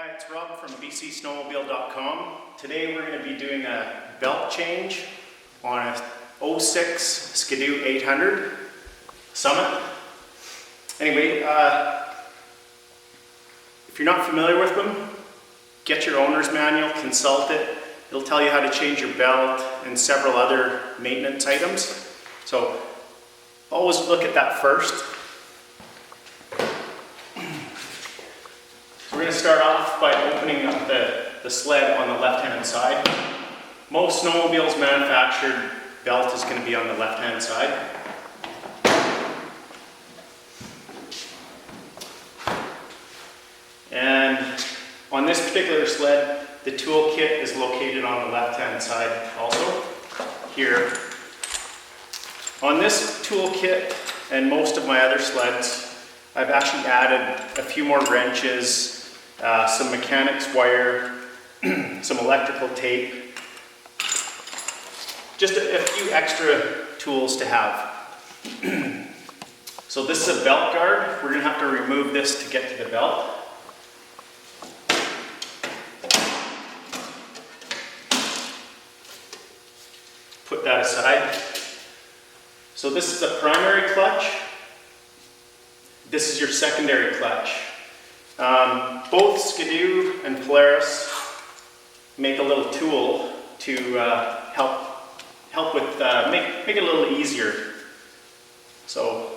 Hi, it's Rob from bcsnowmobile.com. Today we're going to be doing a belt change on a 06 Skidoo 800 Summit. Anyway, if you're not familiar with them, get your owner's manual, consult it. It'll tell you how to change your belt and several other maintenance items. So always look at that first. We're going to start off by opening up the sled on the left-hand side. Most snowmobiles manufactured belt is going to be on the left-hand side. And on this particular sled, the tool kit is located on the left-hand side also, here. On this tool kit and most of my other sleds, I've actually added a few more wrenches, some mechanics wire, some electrical tape, just a few extra tools to have. So this is a belt guard. We're going to have to remove this to get to the belt. Put that aside. So this is the primary clutch. This is your secondary clutch. Both Skidoo and Polaris make a little tool to help with make it a little easier. So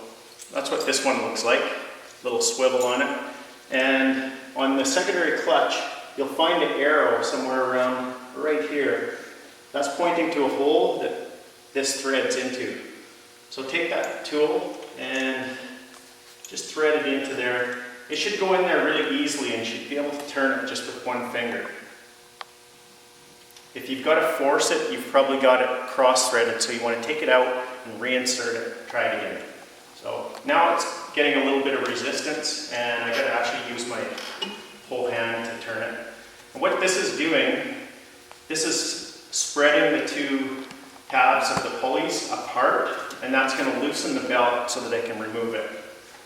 that's what this one looks like. Little swivel on it. And on the secondary clutch, you'll find an arrow somewhere around right here. That's pointing to a hole that this threads into. So take that tool and just thread it into there. It should go in there really easily and you should be able to turn it just with one finger. If you've got to force it, you've probably got it cross-threaded, so you want to take it out and reinsert it, try it again. So now it's getting a little bit of resistance and I got to actually use my whole hand to turn it. And what this is doing, this is spreading the two tabs of the pulleys apart, and that's going to loosen the belt so that I can remove it.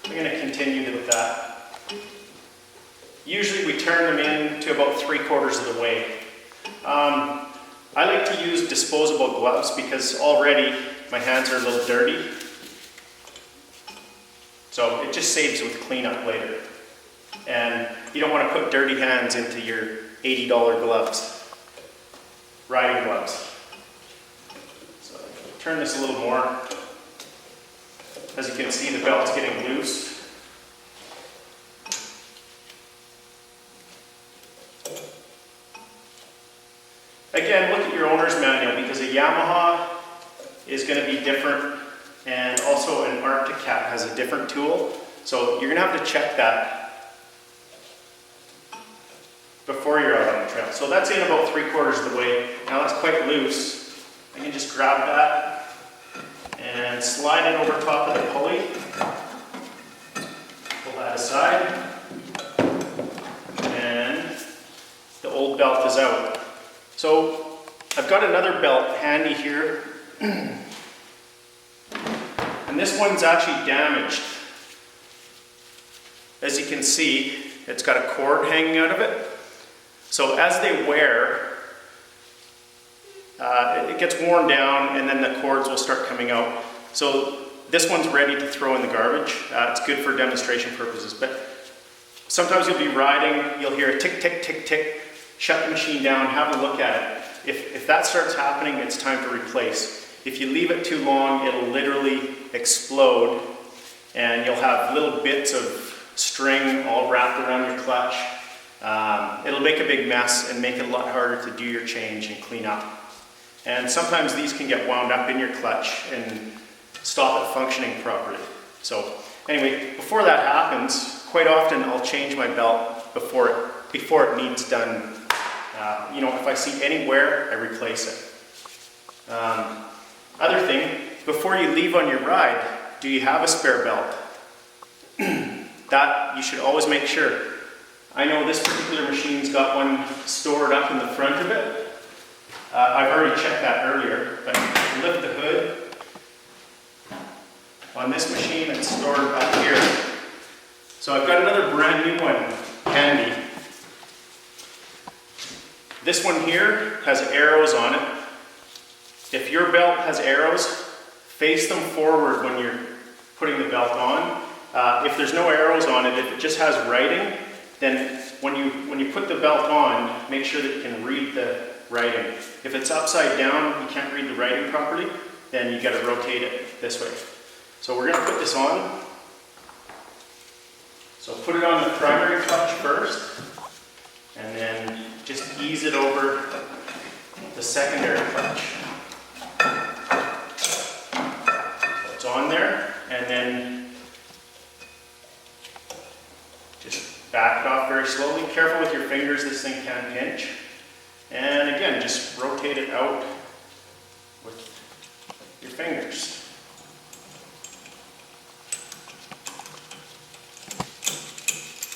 I'm going to continue with that. Usually we turn them in to about 3/4 of the way. I like to use disposable gloves because already my hands are a little dirty. So it just saves with cleanup later. And you don't want to put dirty hands into your $80 gloves, riding gloves. So turn this a little more. As you can see, the belt's getting loose. Again, look at your owner's manual because a Yamaha is going to be different, and also an Arctic Cat has a different tool. So you're going to have to check that before you're out on the trail. So that's in about 3/4 of the way. Now that's quite loose. I can just grab that and slide it over top of the pulley. Pull that aside. And the old belt is out. So I've got another belt handy here. And this one's actually damaged. As you can see, it's got a cord hanging out of it. So as they wear, it gets worn down and then the cords will start coming out. So this one's ready to throw in the garbage. It's good for demonstration purposes, but sometimes you'll be riding, you'll hear a tick, tick, tick, tick. Shut the machine down, have a look at it. If that starts happening, it's time to replace. If you leave it too long, it'll literally explode and you'll have little bits of string all wrapped around your clutch. It'll make a big mess and make it a lot harder to do your change and clean up. And sometimes these can get wound up in your clutch and stop it functioning properly. So anyway, before that happens, quite often I'll change my belt before it needs done. If I see any wear, I replace it. Other thing, before you leave on your ride, do you have a spare belt? That you should always make sure. I know this particular machine's got one stored up in the front of it. I've already checked that earlier, but lift the hood. On this machine, it's stored up here. So I've got another brand new one handy. This one here has arrows on it. If your belt has arrows, face them forward when you're putting the belt on. If there's no arrows on it, if it just has writing, then when you put the belt on, make sure that you can read the writing. If it's upside down, you can't read the writing properly, then you got to rotate it this way. So we're going to put this on. So put it on the primary clutch first, and then just ease it over the secondary clutch. So it's on there, and then just back it off very slowly. Careful with your fingers, this thing can pinch. And again, just rotate it out with your fingers.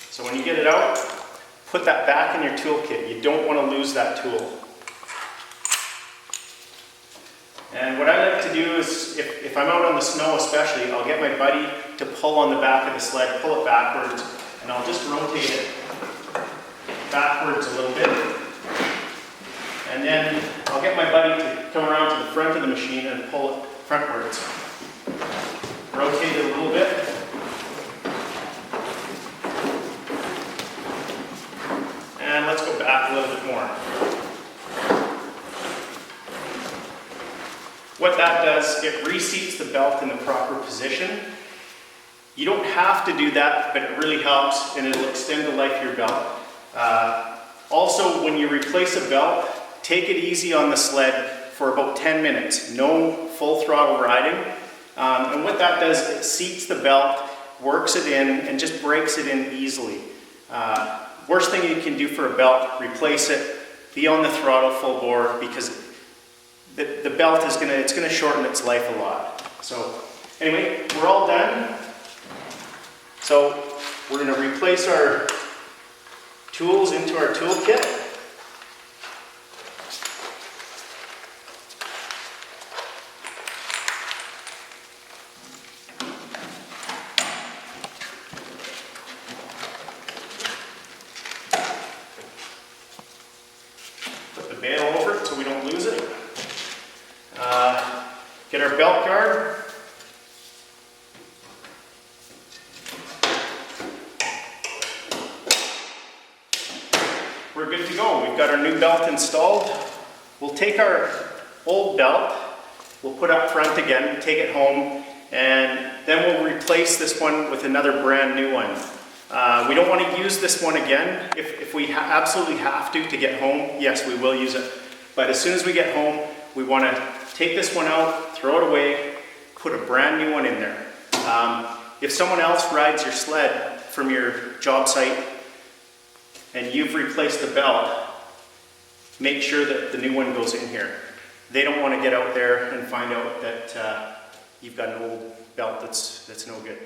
So when you get it out, put that back in your toolkit. You don't want to lose that tool. And what I like to do is, if I'm out on the snow especially, I'll get my buddy to pull on the back of the sled, pull it backwards, and I'll just rotate it backwards a little bit. And then I'll get my buddy to come around to the front of the machine and pull it frontwards. Rotate it a little bit. And let's go back a little bit more. What that does, it reseats the belt in the proper position. You don't have to do that, but it really helps, and it'll extend the life of your belt. Also, when you replace a belt, take it easy on the sled for about 10 minutes. No full throttle riding. And what that does, it seats the belt, works it in, and just breaks it in easily. Worst thing you can do for a belt, replace it, be on the throttle full bore, because the belt is it's gonna shorten its life a lot. So anyway, we're all done. So we're gonna replace our tools into our toolkit. Bail over it so we don't lose it. Get our belt guard. We're good to go. We've got our new belt installed. We'll take our old belt, we'll put up front again, take it home, and then we'll replace this one with another brand new one. We don't want to use this one again. If we absolutely have to get home, yes, we will use it. But as soon as we get home, we want to take this one out, throw it away, put a brand new one in there. If someone else rides your sled from your job site and you've replaced the belt, make sure that the new one goes in here. They don't want to get out there and find out that you've got an old belt that's no good.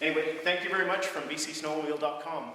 Anyway, thank you very much from bcsnowmobile.com.